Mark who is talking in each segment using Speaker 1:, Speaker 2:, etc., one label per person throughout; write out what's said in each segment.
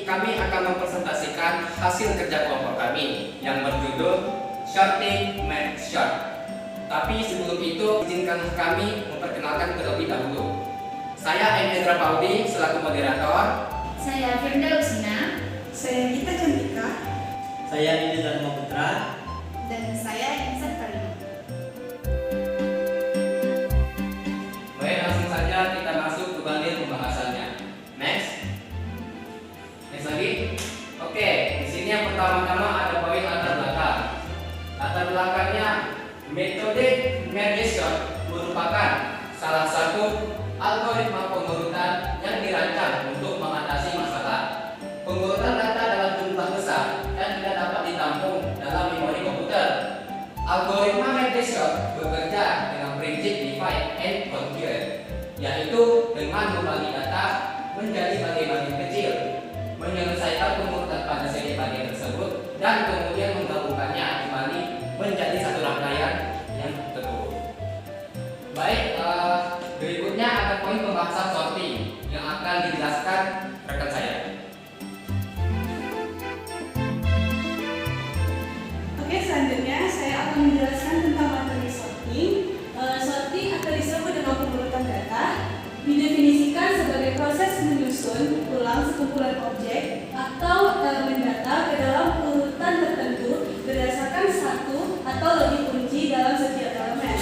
Speaker 1: kami akan mempresentasikan hasil kerja kelompok kami yang berjudul Sorting Make Short. Tapi sebelum itu, izinkan kami memperkenalkan terlebih dahulu. Saya Endra Paudi selaku moderator.
Speaker 2: Saya Firda Usina.
Speaker 3: Saya Gita Cantika.
Speaker 4: Saya Didi Dharma Putra.
Speaker 2: Dan saya Insan Karima.
Speaker 1: Baik, langsung saja kita masuk ke bagian pembahasannya. Next lagi. Oke, di sini yang pertama-tama ada poin latar belakang. Latar belakangnya, metode merge sort merupakan salah satu algoritma pengurutan yang dirancang untuk mengatasi masalah pengurutan data dalam jumlah besar dan tidak dapat ditampung dalam memori komputer. Algoritma merge sort bekerja dengan prinsip divide and conquer, yaitu dengan membagi data menjadi bagian-bagian kecil, menyelesaikan pengurutan pada segi bagian tersebut, dan kemudian menggabungkannya kembali menjadi satu rangkaian yang terurut. Baik, berikutnya ada poin pembahasan sorting yang akan dijelaskan rekan saya.
Speaker 3: Oke, selanjutnya saya akan menjelaskan tentang materi sorting. Sorting atau disebut dengan pengurutan data didefinisikan sebagai proses menyusun ulang sekumpulan objek atau elemen data ke dalam urutan tertentu berdasarkan satu atau lebih kunci dalam setiap elemen.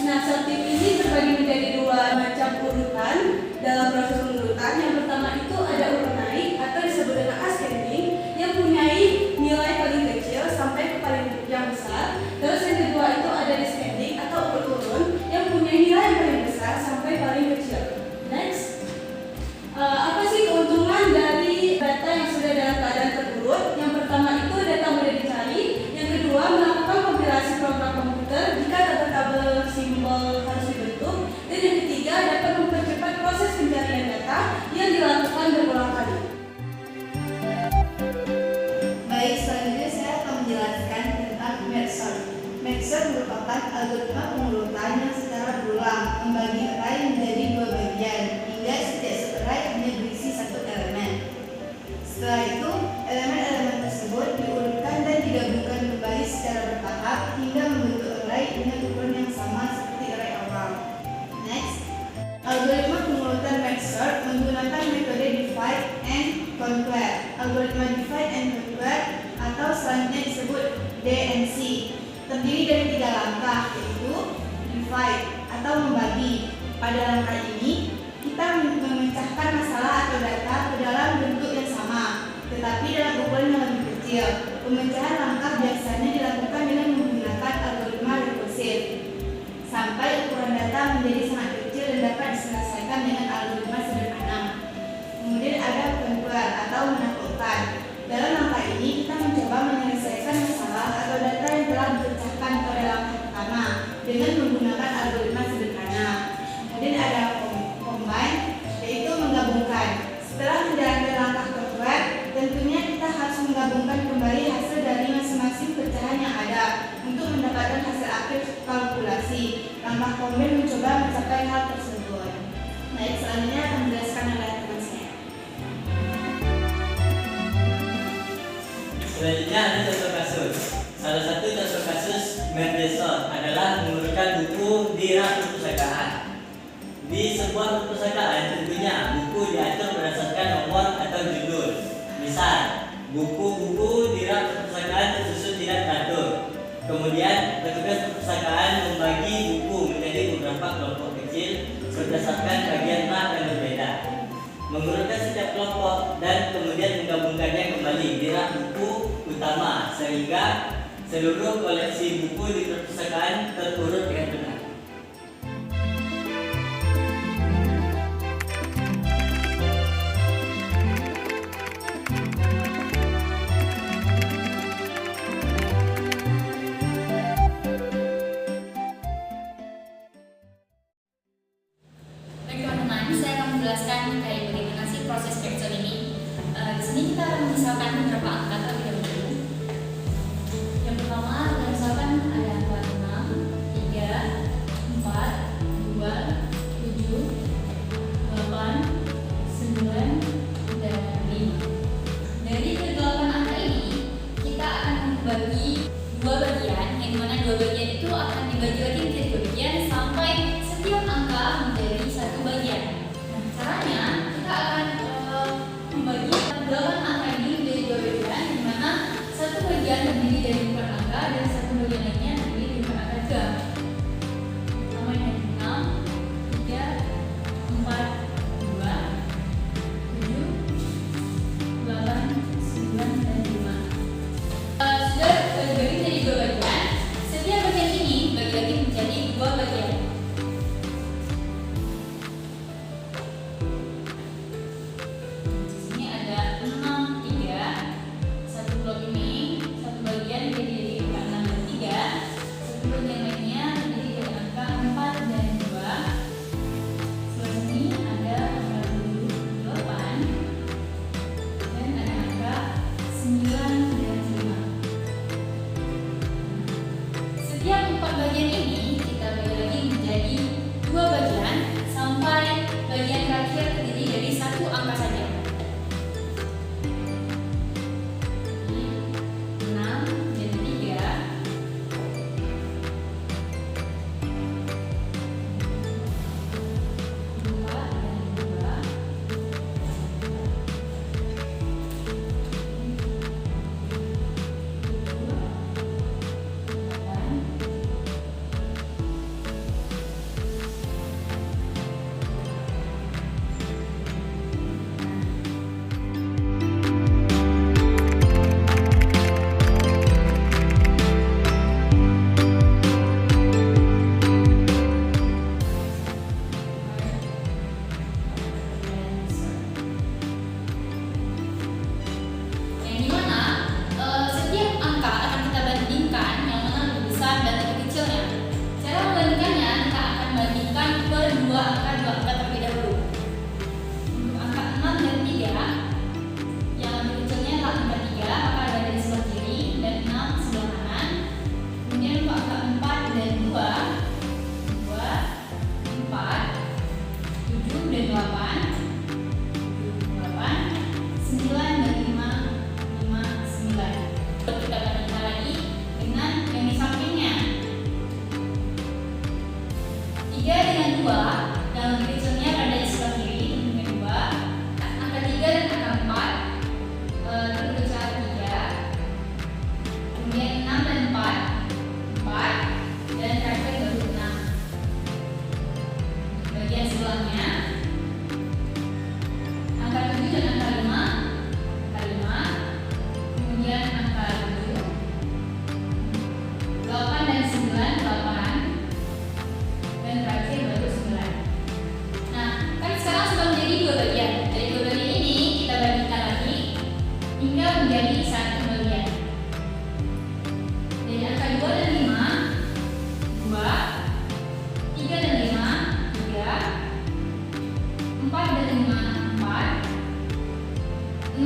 Speaker 3: Nah, sorting ini terbagi menjadi dua macam urutan dalam proses pengurutan. Yang pertama itu ada urut naik atau disebut dengan ascending yang mempunyai nilai paling kecil sampai ke paling yang besar. Terus yang kedua itu ada descending atau urut turun yang mempunyai nilai yang paling besar sampai paling kecil. Next, apa sih keuntungan dari data yang sudah dalam keadaan terurut? Yang pertama itu data mudah dicari. Yang kedua, melakukan kompilasi program komputer jika tabel-tabel simbol harus dibentuk. Dan yang ketiga, dapat mempercepat proses pencarian data yang dilakukan berulang kali.
Speaker 2: Baik, selanjutnya saya akan menjelaskan tentang merge sort. Merge sort merupakan algoritma pengurutan yang secara berulang membagi array menjadi dua bagian hingga setiap array hanya berisi satu elemen. Setelah itu, elemen-elemen tersebut diurutkan dan digabungkan kembali secara bertahap hingga membentuk array dengan ukuran yang sama seperti array awal. Next, algoritma pengurutan merge sort menggunakan metode divide and conquer. Algoritma divide and conquer atau selanjutnya disebut DNC terdiri dari 3 langkah, yaitu divide atau membagi. Pada langkah ini, kita memecahkan masalah atau data ke dalam bentuk yang sama, tetapi dalam ukuran yang lebih kecil. Pemecahan langkah biasanya dilakukan dengan menggunakan algoritma rekursif sampai ukuran data menjadi sangat kecil dan dapat diselesaikan dengan algoritma sederhana. Kemudian ada conquer atau menaklukkan. Dalam langkah ini kita mencoba menyelesaikan masalah atau data yang telah dipecahkan pada langkah pertama dengan menggunakan algoritma sederhana. Kemudian ada combine, yaitu menggabungkan. Setelah menjalankan langkah conquer, tentunya kita harus menggabungkan kembali hasil dari masing-masing pecahan yang ada untuk mendapatkan hasil akhir kalkulasi. Langkah combine mencoba mencapai hal tersebut. Baik, selanjutnya akan menjelaskan oleh teman saya.
Speaker 4: Selanjutnya ada contoh kasus. Salah satu contoh kasus merge sort adalah mengurutkan buku di rak perpustakaan. Di sebuah perpustakaan tentunya buku diatur berdasarkan nomor atau judul. Misal, buku-buku di rak perpustakaan tersusun tidak teratur. Kemudian petugas perpustakaan membagi buku menjadi beberapa kelompok kecil berdasarkan bagian rak yang berbeda. Mengurutkan setiap kelompok dan kemudian menggabungkannya kembali di rak buku utama sehingga seluruh koleksi buku di perpustakaan terurut dengan benar.
Speaker 2: Baik teman-teman, saya akan menjelaskan kayak bagaimana sih proses merge sort ini. Di sini kita akan misalkan beberapa angka terlebih dahulu. Yang pertama, misalkan ada angka 6, 3, 4, 2, 7, 8, 9, dan 5.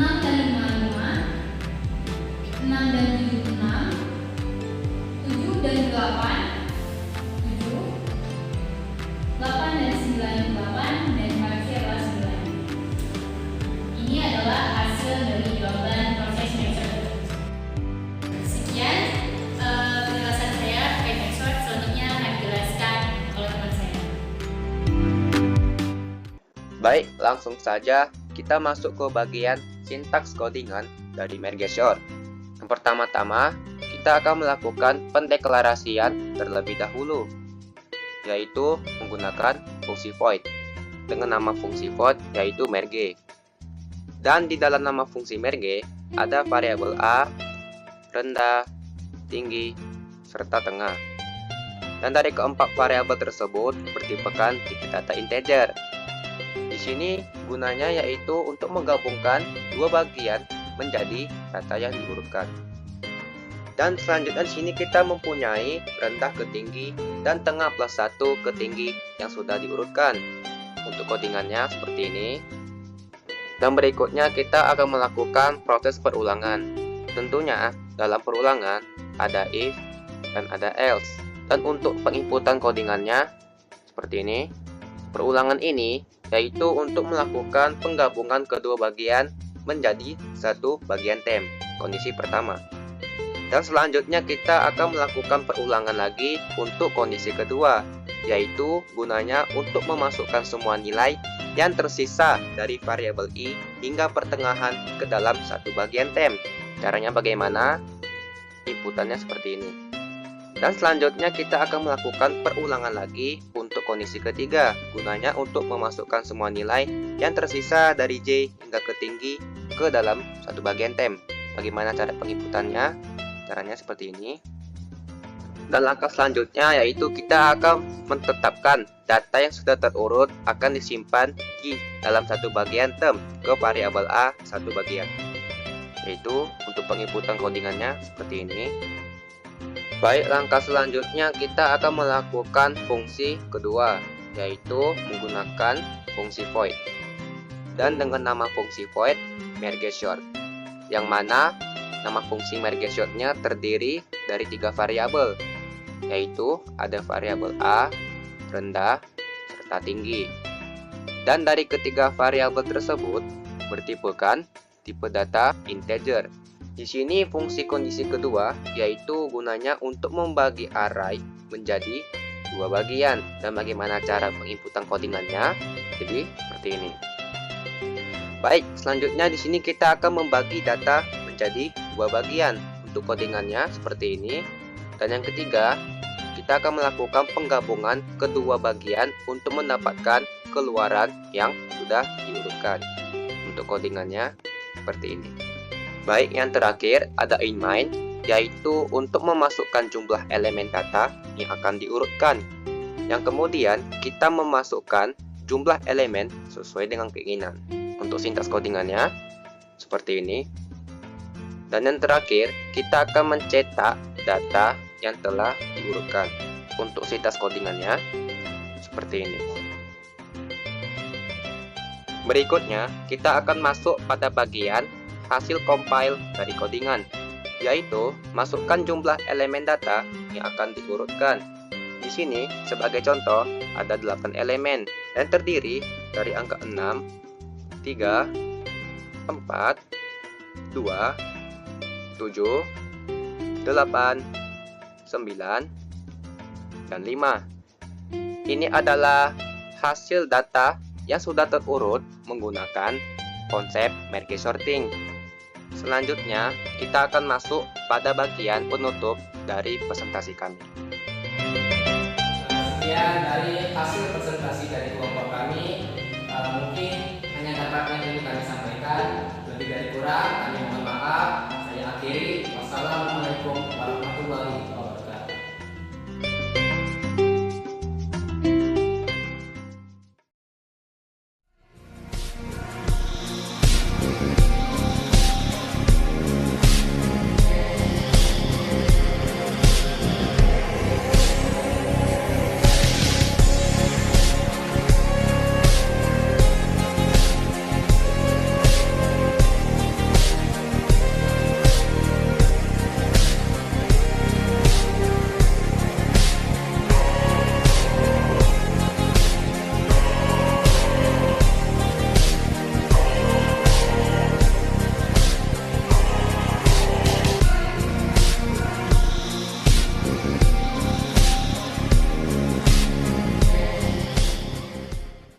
Speaker 5: 6 dan 5, 5, 6 dan 7, 6, 7 dan 8, 7, 8 dan 9, 8, dan hasilnya adalah 9. Ini adalah hasil dari jawaban proses Mergesort. Sekian penjelasan saya terkait Mergesort. Selanjutnya akan dijelaskan oleh teman saya.
Speaker 6: Baik, langsung saja kita masuk ke bagian sintaks codingan dari Mergesort. Yang pertama-tama, kita akan melakukan pendeklarasian terlebih dahulu, yaitu menggunakan fungsi void dengan nama fungsi void yaitu merge. Dan di dalam nama fungsi merge ada variabel a, rendah, tinggi, serta tengah. Dan dari keempat variabel tersebut bertipekan tipe data integer. Di sini gunanya yaitu untuk menggabungkan dua bagian menjadi data yang diurutkan. Dan selanjutnya di sini kita mempunyai rendah ke tinggi dan tengah plus 1 ke tinggi yang sudah diurutkan. Untuk codingannya seperti ini. Dan berikutnya kita akan melakukan proses perulangan. Tentunya dalam perulangan ada if dan ada else. Dan untuk penginputan codingannya seperti ini. Perulangan ini yaitu untuk melakukan penggabungan kedua bagian menjadi satu bagian tem, kondisi pertama. Dan selanjutnya kita akan melakukan perulangan lagi untuk kondisi kedua, yaitu gunanya untuk memasukkan semua nilai yang tersisa dari variabel i hingga pertengahan ke dalam satu bagian tem. Caranya bagaimana? Inputannya seperti ini. Dan selanjutnya kita akan melakukan perulangan lagi untuk kondisi ketiga, gunanya untuk memasukkan semua nilai yang tersisa dari j hingga ke tinggi ke dalam satu bagian tem. Bagaimana cara penginputannya? Caranya seperti ini. Dan langkah selanjutnya yaitu kita akan menetapkan data yang sudah terurut akan disimpan di dalam satu bagian tem ke variabel a satu bagian. Yaitu untuk penginputan codingannya seperti ini. Baik, langkah selanjutnya kita akan melakukan fungsi kedua, yaitu menggunakan fungsi void. Dan dengan nama fungsi void Mergesort, yang mana nama fungsi Mergesortnya terdiri dari 3 variabel, yaitu ada variabel a, rendah, serta tinggi. Dan dari ketiga variabel tersebut bertipekan tipe data integer. Di sini fungsi kondisi kedua yaitu gunanya untuk membagi array menjadi dua bagian. Dan bagaimana cara penginputan codingannya? Jadi seperti ini. Baik, selanjutnya di sini kita akan membagi data menjadi dua bagian. Untuk codingannya seperti ini. Dan yang ketiga, kita akan melakukan penggabungan kedua bagian untuk mendapatkan keluaran yang sudah diurutkan. Untuk codingannya seperti ini. Baik, yang terakhir ada inMind, yaitu untuk memasukkan jumlah elemen data yang akan diurutkan. Yang kemudian kita memasukkan jumlah elemen sesuai dengan keinginan. Untuk sintaks codingannya seperti ini. Dan yang terakhir kita akan mencetak data yang telah diurutkan. Untuk sintaks codingannya seperti ini. Berikutnya kita akan masuk pada bagian hasil compile dari codingan, yaitu masukkan jumlah elemen data yang akan diurutkan. Di sini sebagai contoh ada 8 elemen yang terdiri dari angka 6, 3, 4, 2, 7, 8, 9, dan 5. Ini adalah hasil data yang sudah terurut menggunakan konsep merge sorting. Selanjutnya, kita akan masuk pada bagian penutup dari presentasi kami.
Speaker 1: Sekian dari hasil presentasi dari kelompok kami. Mungkin hanya dapat yang ingin kami sampaikan.